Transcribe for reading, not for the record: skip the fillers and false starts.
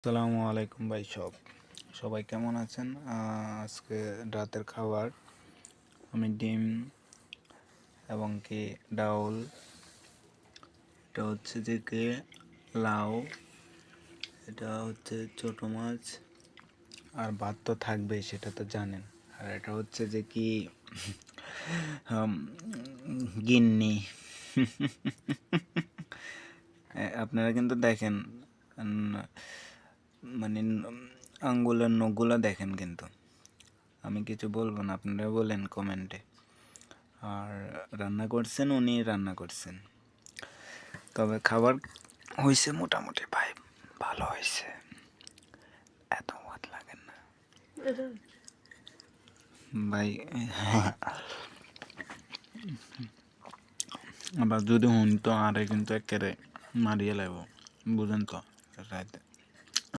আসসালামু আলাইকুম ভাই সবাই কেমন আছেন? আজকে রাতের খাবার আমি ডিম এবং কি ডাউল, এটা হচ্ছে যে কে লাউ, এটা হচ্ছে ছোট মাছ, আর ভাত তো থাকবেই সেটা তো জানেন। আর এটা হচ্ছে যে কি হাম, গিন্নি। আপনারা কিন্তু দেখেন, মানে আঙ্গুলের নখগুলো দেখেন, কিন্তু আমি কিছু বলবো না, আপনারা বলেন কমেন্টে। আর রান্না করছেন, উনি রান্না করছেন, তবে খাবার হয়েছে মোটামুটি ভাই, ভালো হয়েছে, এত মত লাগে না ভাই। আবার যদি হুন তো আরে কিন্তু একেবারে মারিয়ে লাগবো, বুঝেন তো রাতে।